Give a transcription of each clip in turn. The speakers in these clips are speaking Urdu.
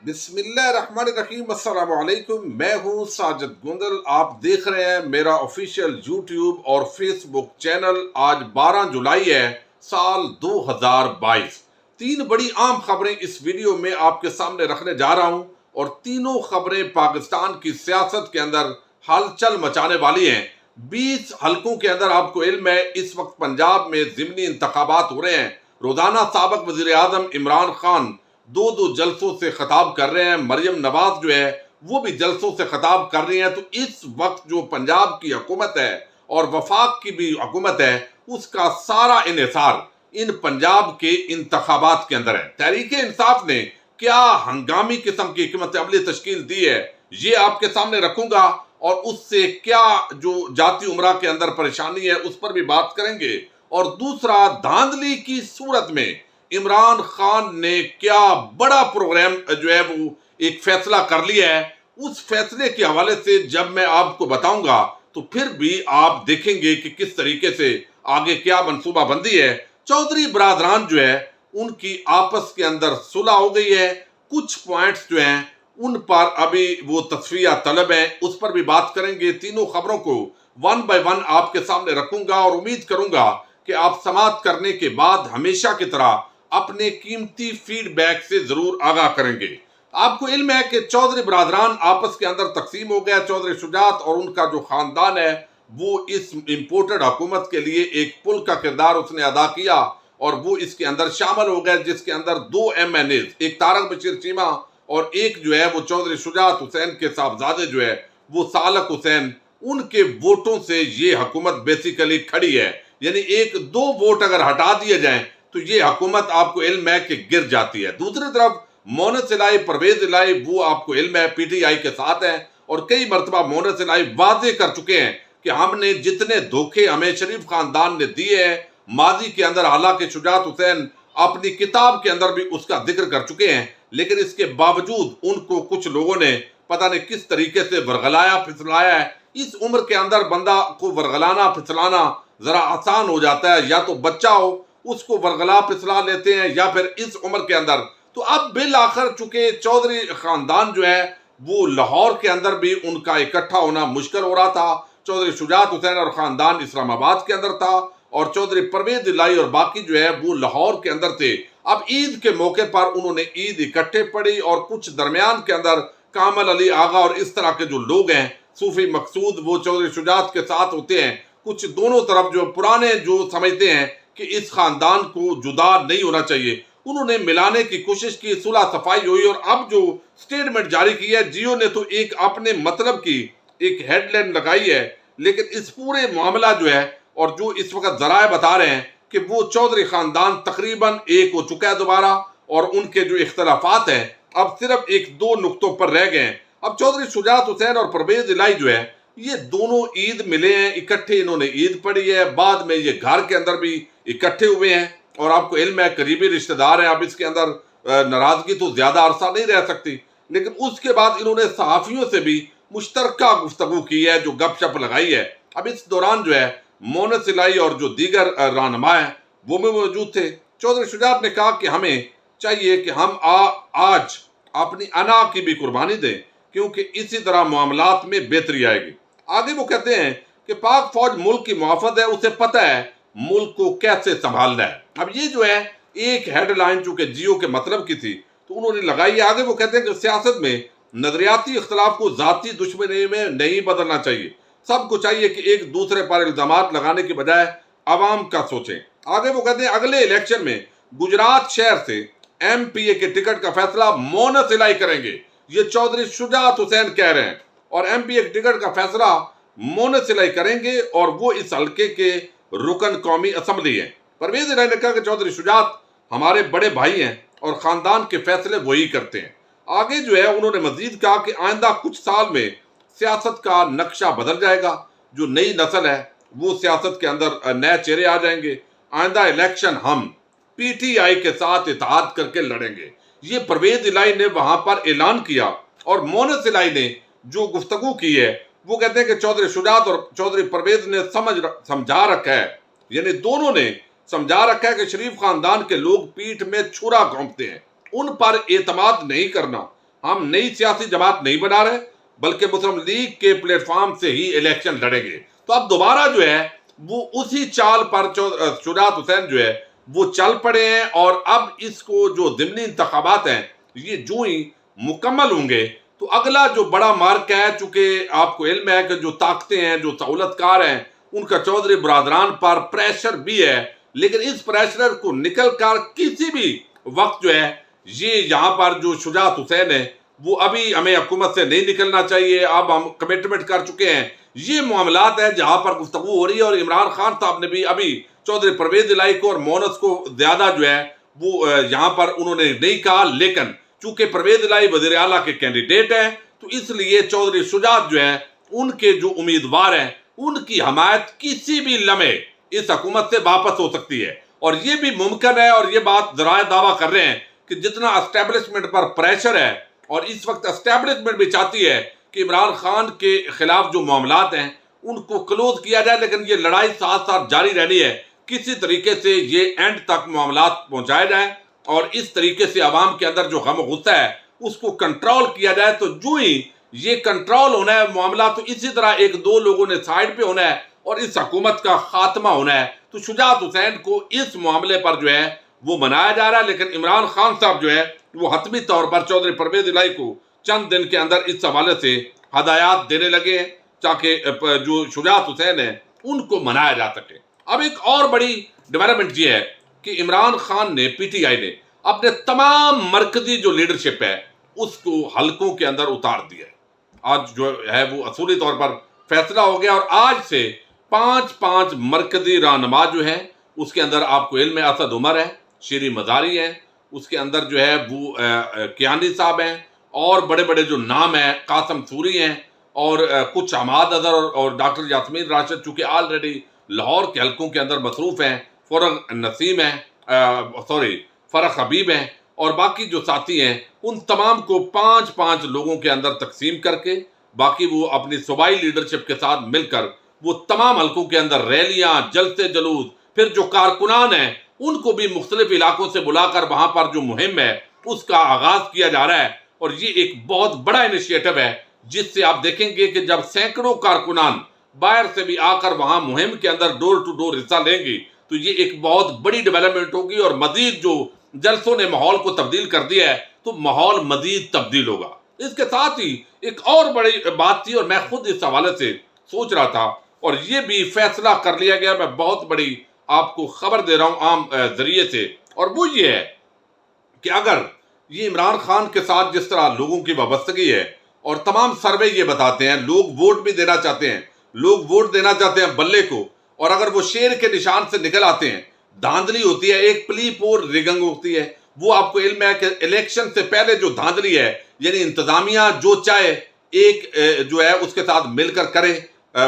بسم اللہ الرحمن الرحیم۔ السلام علیکم، میں ہوں ساجد گندل۔ آپ دیکھ رہے ہیں میرا آفیشیل یوٹیوب اور فیس بک چینل۔ آج 12 جولائی ہے، سال 2022۔ تین بڑی عام خبریں اس ویڈیو میں آپ کے سامنے رکھنے جا رہا ہوں، اور تینوں خبریں پاکستان کی سیاست کے اندر ہلچل مچانے والی ہیں۔ 20 حلقوں کے اندر آپ کو علم ہے اس وقت پنجاب میں ضمنی انتخابات ہو رہے ہیں۔ روزانہ سابق وزیر اعظم عمران خان دو جلسوں سے خطاب کر رہے ہیں، مریم نواز جو ہے وہ بھی جلسوں سے خطاب کر رہی ہیں۔ تو اس وقت جو پنجاب کی حکومت ہے اور وفاق کی بھی حکومت ہے، اس کا سارا انحصار ان پنجاب کے انتخابات کے اندر ہے۔ تحریک انصاف نے کیا ہنگامی قسم کی حکمت عملی تشکیل دی ہے، یہ آپ کے سامنے رکھوں گا، اور اس سے کیا جو جاتی عمرہ کے اندر پریشانی ہے اس پر بھی بات کریں گے۔ اور دوسرا، دھاندلی کی صورت میں عمران خان نے کیا بڑا پروگرام جو ہے وہ ایک فیصلہ کر لیا ہے، اس فیصلے کے حوالے سے جب میں آپ کو بتاؤں گا تو پھر بھی آپ دیکھیں گے کہ کس طریقے سے آگے کیا منصوبہ بندی ہے۔ چودھری برادران جو ہے ان کی آپس کے اندر صلح ہو گئی ہے، کچھ پوائنٹس جو ہیں ان پر ابھی وہ تصفیہ طلب ہیں، اس پر بھی بات کریں گے۔ تینوں خبروں کو ون بائی ون آپ کے سامنے رکھوں گا، اور امید کروں گا کہ آپ سماعت کرنے کے بعد ہمیشہ کی طرح اپنے قیمتی فیڈ بیک سے ضرور آگاہ کریں گے۔ آپ کو علم ہے کہ چودھری برادران آپس کے اندر تقسیم ہو گیا۔ چودھری شجاعت اور ان کا جو خاندان ہے وہ اس امپورٹڈ حکومت کے لیے ایک پل کا کردار اس نے ادا کیا، اور وہ اس کے اندر شامل ہو گئے، جس کے اندر 2 MNAs، ایک طارق بشیر چیمہ اور ایک جو ہے وہ چودھری شجاعت حسین کے صاحبزادے جو ہے وہ سالک حسین، ان کے ووٹوں سے یہ حکومت بیسیکلی کھڑی ہے۔ یعنی 1-2 ووٹ اگر ہٹا دیے جائیں تو یہ حکومت آپ کو علم ہے کہ گر جاتی ہے۔ دوسری طرف مونس الہی، پرویز الہی، وہ آپ کو علم ہے PTI کے ساتھ ہیں، اور کئی مرتبہ مونس الہی واضح کر چکے ہیں کہ ہم نے جتنے دھوکے ہمیں شریف خاندان نے دیے ہیں ماضی کے اندر، حالانکہ شجاعت حسین اپنی کتاب کے اندر بھی اس کا ذکر کر چکے ہیں، لیکن اس کے باوجود ان کو کچھ لوگوں نے پتہ نہیں کس طریقے سے ورغلایا پھسلایا ہے۔ اس عمر کے اندر بندہ کو ورغلانا پھسلانا ذرا آسان ہو جاتا ہے، یا تو بچہ ہو اس کو ورغلا پھسلا لیتے ہیں، یا پھر اس عمر کے اندر۔ تو اب بالآخر چونکہ چودھری خاندان جو ہے وہ لاہور کے اندر بھی ان کا اکٹھا ہونا مشکل ہو رہا تھا۔ چودھری شجاعت حسین اور خاندان اسلام آباد کے اندر تھا، اور چودھری پرویز الہی اور باقی جو ہے وہ لاہور کے اندر تھے۔ اب عید کے موقع پر انہوں نے عید اکٹھے پڑھی، اور کچھ درمیان کے اندر کامل علی آغا اور اس طرح کے جو لوگ ہیں، صوفی مقصود، وہ چودھری شجاعت کے ساتھ ہوتے ہیں۔ کچھ دونوں طرف جو پرانے جو سمجھتے ہیں کہ اس خاندان کو جدا نہیں ہونا چاہیے، انہوں نے ملانے کی کوشش کی، صلح صفائی ہوئی، اور اب جو سٹیٹمنٹ جاری کی ہے جیو نے تو ایک اپنے مطلب کی ایک ہیڈ لائن لگائی ہے، لیکن اس پورے معاملہ جو ہے، اور جو اس وقت ذرائع بتا رہے ہیں کہ وہ چودھری خاندان تقریباً ایک ہو چکا ہے دوبارہ، اور ان کے جو اختلافات ہیں اب صرف 1-2 نقطوں پر رہ گئے ہیں۔ اب چودھری شجاعت حسین اور پرویز الہی جو ہے یہ دونوں عید ملے ہیں، اکٹھے انہوں نے عید پڑھی ہے، بعد میں یہ گھر کے اندر بھی اکٹھے ہوئے ہیں، اور آپ کو علم ہے قریبی رشتہ دار ہیں۔ اب اس کے اندر ناراضگی تو زیادہ عرصہ نہیں رہ سکتی، لیکن اس کے بعد انہوں نے صحافیوں سے بھی مشترکہ گفتگو کی ہے، جو گپ شپ لگائی ہے۔ اب اس دوران جو ہے مونس الہی اور جو دیگر رہنما ہیں وہ بھی موجود تھے۔ چودھری شجاعت نے کہا کہ ہمیں چاہیے کہ ہم آج اپنی انا کی بھی قربانی دیں، کیونکہ اسی طرح معاملات میں بہتری آئے گی۔ آگے وہ کہتے ہیں کہ پاک فوج ملک کی محافظ ہے، اسے پتہ ہے ملک کو کیسے سنبھالنا ہے۔ اب یہ جو ہے ایک ہیڈ لائن چونکہ جیو کے مطلب کی تھی تو انہوں نے لگائی ہے۔ آگے وہ کہتے ہیں کہ سیاست میں نظریاتی اختلاف کو ذاتی دشمنی میں نہیں بدلنا چاہیے، سب کو چاہیے کہ ایک دوسرے پر الزامات لگانے کے بجائے عوام کا سوچیں۔ آگے وہ کہتے ہیں اگلے الیکشن میں گجرات شہر سے MPA کے ٹکٹ کا فیصلہ مونس الہی کریں گے، یہ چودھری شجاعت حسین کہہ رہے ہیں، اور MPA کے ٹکٹ کا فیصلہ مونس الہی کریں گے، اور وہ اس حلقے کے رکن قومی اسمبلی ہیں۔ پرویز الہی نے کہا کہ چودھری شجاعت ہمارے بڑے بھائی ہیں اور خاندان کے فیصلے وہی کرتے ہیں۔ آگے جو ہے انہوں نے مزید کہا کہ آئندہ کچھ سال میں سیاست کا نقشہ بدل جائے گا، جو نئی نسل ہے وہ سیاست کے اندر نئے چہرے آ جائیں گے، آئندہ الیکشن ہم PTI کے ساتھ اتحاد کر کے لڑیں گے، یہ پرویز الہی نے وہاں پر اعلان کیا۔ اور مونس الہی نے جو گفتگو کی ہے وہ کہتے ہیں کہ چودھری شجاعت اور چودھری پرویز نے سمجھا رکھا ہے، یعنی دونوں نے سمجھا رکھا ہے کہ شریف خاندان کے لوگ پیٹھ میں چھرا گھونپتے ہیں، ان پر اعتماد نہیں کرنا، ہم نئی سیاسی جماعت نہیں بنا رہے بلکہ مسلم لیگ کے پلیٹ فارم سے ہی الیکشن لڑیں گے. تو اب دوبارہ جو ہے وہ اسی چال پر شجاعت حسین جو ہے وہ چل پڑے ہیں، اور اب اس کو جو ضمنی انتخابات ہیں یہ جو ہی مکمل ہوں گے تو اگلا جو بڑا مارکا ہے، چونکہ آپ کو علم ہے کہ جو طاقتیں ہیں، جو سہولت کار ہیں، ان کا چودھری برادران پر پریشر بھی ہے، لیکن اس پریشر کو نکل کر کسی بھی وقت جو ہے یہ یہاں پر جو شجاعت حسین ہے وہ ابھی ہمیں حکومت سے نہیں نکلنا چاہیے، اب ہم کمٹمنٹ کر چکے ہیں. یہ معاملات ہیں جہاں پر گفتگو ہو رہی ہے، اور عمران خان صاحب نے بھی ابھی چودھری پرویز الہی کو اور مونس کو زیادہ جو ہے وہ یہاں پر انہوں نے نہیں کہا، لیکن چونکہ پرویز الہی وزیر اعلیٰ کے کینڈیڈیٹ ہیں تو اس لیے چودھری شجاعت جو ہے ان کے جو امیدوار ہیں ان کی حمایت کسی بھی لمحے اس حکومت سے واپس ہو سکتی ہے. اور یہ بھی ممکن ہے، اور یہ بات ذرائع دعویٰ کر رہے ہیں کہ جتنا اسٹیبلشمنٹ پر پریشر ہے، اور اس وقت اسٹیبلشمنٹ بھی چاہتی ہے کہ عمران خان کے خلاف جو معاملات ہیں ان کو کلوز کیا جائے، لیکن یہ لڑائی ساتھ ساتھ جاری رہنی ہے، کسی طریقے سے یہ اینڈ تک معاملات پہنچائے جائیں اور اس طریقے سے عوام کے اندر جو غم و غصہ ہے اس کو کنٹرول کیا جائے. تو جو ہی یہ کنٹرول ہونا ہے معاملہ، تو اسی طرح ایک دو لوگوں نے سائیڈ پہ ہونا ہے اور اس حکومت کا خاتمہ ہونا ہے. تو شجاعت حسین کو اس معاملے پر جو ہے وہ منایا جا رہا ہے، لیکن عمران خان صاحب جو ہے وہ حتمی طور پر چودھری پرویز الہی کو چند دن کے اندر اس حوالے سے ہدایات دینے لگے ہیں تاکہ جو شجاعت حسین ہیں ان کو منایا جا سکے. اب ایک اور بڑی ڈیولپمنٹ یہ ہے کہ عمران خان نے پی ٹی آئی نے اپنے تمام مرکزی جو لیڈرشپ ہے اس کو حلقوں کے اندر اتار دیا ہے. آج جو ہے وہ اصولی طور پر فیصلہ ہو گیا، اور آج سے 5 مرکزی رہنما جو ہیں اس کے اندر آپ کو علم ہے اسد عمر ہے، شیری مزاری ہیں، اس کے اندر جو ہے وہ کیانی صاحب ہیں، اور بڑے بڑے جو نام ہیں قاسم سوری ہیں، اور کچھ حماد اظہر اور ڈاکٹر یاسمین راشد چونکہ آلریڈی لاہور کے حلقوں کے اندر مصروف ہیں، فرق حبیب ہیں، اور باقی جو ساتھی ہیں ان تمام کو 5 لوگوں کے اندر تقسیم کر کے باقی وہ اپنی صوبائی لیڈرشپ کے ساتھ مل کر وہ تمام حلقوں کے اندر ریلیاں، جلسے جلوس، پھر جو کارکنان ہیں ان کو بھی مختلف علاقوں سے بلا کر وہاں پر جو مہم ہے اس کا آغاز کیا جا رہا ہے. اور یہ ایک بہت بڑا انیشیٹو ہے جس سے آپ دیکھیں گے کہ جب سینکڑوں کارکنان باہر سے بھی آ کر وہاں مہم کے اندر ڈور ٹو ڈور حصہ لیں گی تو یہ ایک بہت بڑی ڈیولپمنٹ ہوگی، اور مزید جو جلسوں نے ماحول کو تبدیل کر دیا ہے تو ماحول مزید تبدیل ہوگا. اس کے ساتھ ہی ایک اور بڑی بات تھی، اور میں خود اس حوالے سے سوچ رہا تھا اور یہ بھی فیصلہ کر لیا گیا، میں بہت بڑی آپ کو خبر دے رہا ہوں عام ذریعے سے، اور وہ یہ ہے کہ اگر یہ عمران خان کے ساتھ جس طرح لوگوں کی وابستگی ہے، اور تمام سروے یہ بتاتے ہیں لوگ ووٹ بھی دینا چاہتے ہیں، لوگ ووٹ دینا چاہتے ہیں بلے کو، اور اگر وہ شیر کے نشان سے نکل آتے ہیں دھاندلی ہوتی ہے، ایک پلی پور ریگنگ ہوتی ہے. وہ آپ کو علم ہے کہ الیکشن سے پہلے جو دھاندلی ہے یعنی انتظامیہ جو چاہے ایک جو ہے اس کے ساتھ مل کر کرے،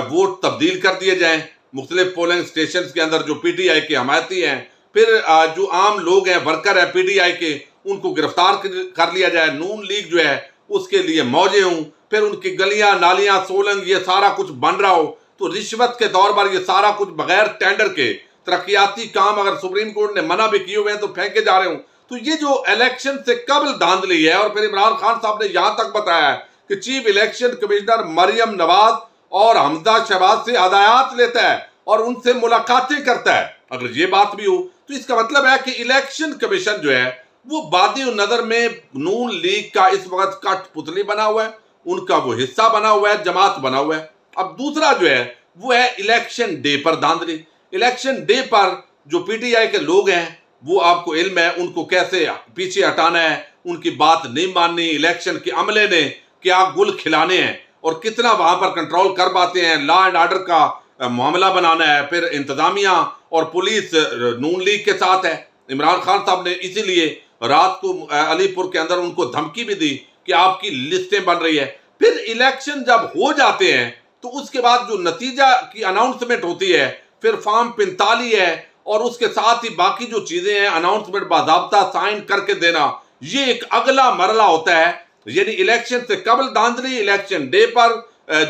ووٹ تبدیل کر دیے جائیں مختلف پولنگ سٹیشنز کے اندر جو پی ٹی آئی کے حمایتی ہیں، پھر جو عام لوگ ہیں ورکر ہیں پی ٹی آئی کے ان کو گرفتار کر لیا جائے، نون لیگ جو ہے اس کے لیے موجے ہوں، پھر ان کی گلیاں نالیاں سولنگ یہ سارا کچھ بن رہا ہو، تو رشوت کے طور پر یہ سارا کچھ بغیر ٹینڈر کے ترقیاتی کام اگر سپریم کورٹ نے منع بھی کیے ہوئے ہیں تو پھینکے جا رہے ہوں. تو یہ جو الیکشن سے قبل دھاندلی ہے، اور پھر عمران خان صاحب نے یہاں تک بتایا ہے کہ chief election commissioner Maryam Nawaz اور حمزہ شہباز سے ہدایات لیتا ہے اور ان سے ملاقاتیں کرتا ہے. اگر یہ بات بھی ہو تو اس کا مطلب ہے کہ الیکشن کمیشن جو ہے وہ بادی النظر میں نون لیگ کا اس وقت کٹ پتلی بنا ہوا ہے، ان کا وہ حصہ بنا ہوا ہے، جماعت بنا ہوا ہے. اب دوسرا جو ہے وہ ہے الیکشن ڈے پر دھاندلی. الیکشن ڈے پر جو پی ٹی آئی کے لوگ ہیں وہ آپ کو علم ہے ان کو کیسے پیچھے ہٹانا ہے، ان کی بات نہیں ماننی، الیکشن کے عملے نے کیا گل کھلانے ہیں اور کتنا وہاں پر کنٹرول کر پاتے ہیں، لا اینڈ آرڈر کا معاملہ بنانا ہے. پھر انتظامیہ اور پولیس نون لیگ کے ساتھ ہے. عمران خان صاحب نے اسی لیے رات کو علی پور کے اندر ان کو دھمکی بھی دی کہ آپ کی لسٹیں بن رہی ہے. پھر الیکشن جب ہو جاتے ہیں تو اس کے بعد جو نتیجہ کی اناؤنسمنٹ ہوتی ہے، پھر فارم 45 ہے، اور اس کے ساتھ ہی باقی جو چیزیں ہیں اناؤنسمنٹ باضابطہ سائن کر کے دینا، یہ ایک اگلا مرحلہ ہوتا ہے. یعنی الیکشن سے قبل دھاندلی، الیکشن ڈے پر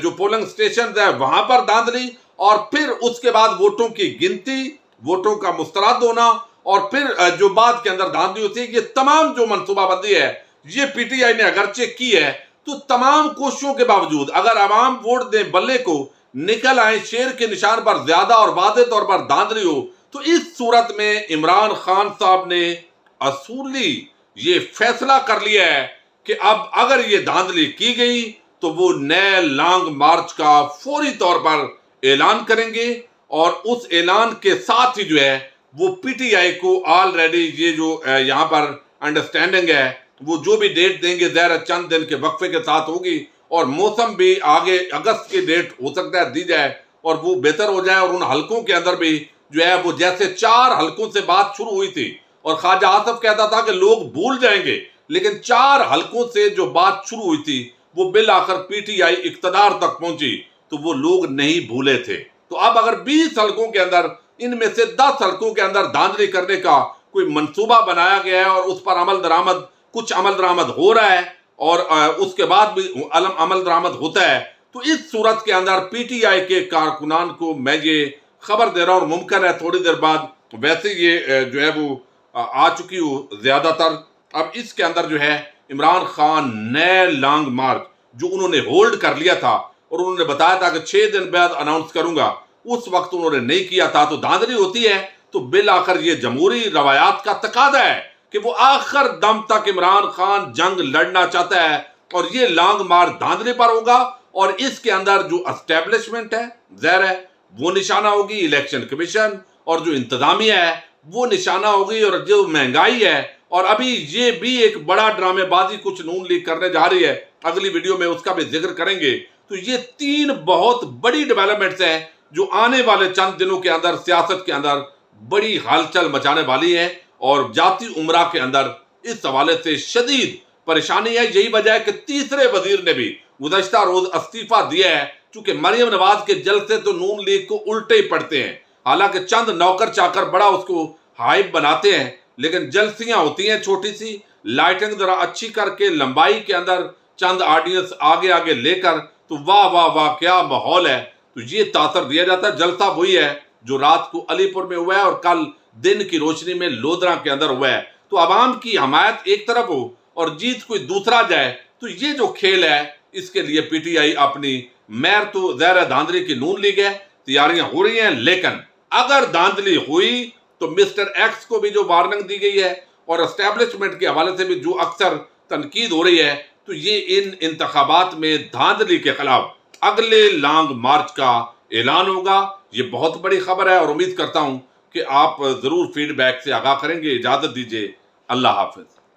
جو پولنگ سٹیشنز ہیں وہاں پر دھاندلی، اور پھر اس کے بعد ووٹوں کی گنتی، ووٹوں کا مسترد ہونا، اور پھر جو بعد کے اندر دھاندلی ہوتی ہے. یہ تمام جو منصوبہ بندی ہے یہ پی ٹی آئی نے اگرچہ کی ہے تو تمام کوششوں کے باوجود اگر عوام ووٹ دیں بلے کو، نکل آئیں شیر کے نشان پر زیادہ اور واضح طور پر دھاندلی ہو، تو اس صورت میں عمران خان صاحب نے اصولی یہ فیصلہ کر لیا ہے کہ اب اگر یہ دھاندلی کی گئی تو وہ نئے لانگ مارچ کا فوری طور پر اعلان کریں گے، اور اس اعلان کے ساتھ ہی جو ہے وہ پی ٹی آئی کو آلریڈی یہ جو یہاں پر انڈرسٹینڈنگ ہے، وہ جو بھی ڈیٹ دیں گے ظاہر چند دن کے وقفے کے ساتھ ہوگی، اور موسم بھی آگے اگست کی ڈیٹ ہو سکتا ہے دی جائے اور وہ بہتر ہو جائے، اور ان حلقوں کے اندر بھی جو ہے وہ جیسے 4 حلقوں سے بات شروع ہوئی تھی اور خواجہ آصف کہتا تھا کہ لوگ بھول جائیں گے، لیکن 4 حلقوں سے جو بات شروع ہوئی تھی وہ بالآخر پی ٹی آئی اقتدار تک پہنچی تو وہ لوگ نہیں بھولے تھے۔ تو اب اگر 20 حلقوں کے اندر ان میں سے 10 حلقوں کے اندر دھاندلی کرنے کا کوئی منصوبہ بنایا گیا ہے اور اس پر کچھ عمل درآمد ہو رہا ہے اور اس کے بعد بھی عمل درآمد ہوتا ہے، تو اس صورت کے اندر پی ٹی آئی کے کارکنان کو میں یہ خبر دے رہا ہوں، اور ممکن ہے تھوڑی دیر بعد ویسے یہ جو ہے وہ آ چکی ہو زیادہ تر۔ اب اس کے اندر جو ہے عمران خان نئے لانگ مارچ جو انہوں نے ہولڈ کر لیا تھا اور انہوں نے بتایا تھا کہ 6 دن بعد اناؤنس کروں گا، اس وقت انہوں نے نہیں کیا تھا، تو دھاندلی ہوتی ہے تو بالآخر یہ جمہوری روایات کا تقاضا ہے کہ وہ آخر دم تک عمران خان جنگ لڑنا چاہتا ہے، اور یہ لانگ مارچ دھاندلی پر ہوگا، اور اس کے اندر جو اسٹیبلشمنٹ ہے ظاہر ہے وہ نشانہ ہوگی، الیکشن کمیشن اور جو انتظامیہ ہے وہ نشانہ ہوگی، اور جو مہنگائی ہے، اور ابھی یہ بھی ایک بڑا ڈرامے بازی کچھ نون لیگ کرنے جا رہی ہے، اگلی ویڈیو میں اس کا بھی ذکر کریں گے۔ تو یہ 3 بہت بڑی ڈیولپمنٹس ہیں جو آنے والے چند دنوں کے اندر سیاست کے اندر بڑی ہلچل مچانے والی ہیں، اور جاتی امراء کے اندر اس حوالے سے شدید پریشانی ہے۔ یہی وجہ ہے کہ تیسرے وزیر نے بھی گزشتہ روز استعفیٰ دیا ہے، چونکہ مریم نواز کے جلسے تو نون لیگ کو الٹے ہی پڑتے ہیں، حالانکہ چند نوکر چاکر بڑا اس کو ہائپ بناتے ہیں، لیکن جلسیاں ہوتی ہیں چھوٹی سی، لائٹنگ ذرا اچھی کر کے لمبائی کے اندر چند آڈینس آگے آگے لے کر، تو واہ واہ واہ کیا ماحول ہے، تو یہ تاثر دیا جاتا ہے۔ جلسہ وہی ہے جو رات کو علی پور میں ہوا ہے اور کل دن کی روشنی میں لودھرا کے اندر ہوا ہے۔ تو عوام کی حمایت ایک طرف ہو اور جیت کوئی دوسرا جائے، تو یہ جو کھیل ہے اس کے لیے پی ٹی آئی اپنی مہر تو ظاہر دھاندلی کی نون لیگ ہے، تیاریاں ہو رہی ہیں، لیکن اگر دھاندلی ہوئی تو مسٹر ایکس کو بھی جو وارننگ دی گئی ہے اور اسٹیبلشمنٹ کے حوالے سے بھی جو اکثر تنقید ہو رہی ہے، تو یہ ان انتخابات میں دھاندلی کے خلاف اگلے لانگ مارچ کا اعلان ہوگا۔ یہ بہت بڑی خبر ہے اور امید کرتا ہوں کہ آپ ضرور فیڈ بیک سے آگاہ کریں گے۔ اجازت دیجیے، اللہ حافظ۔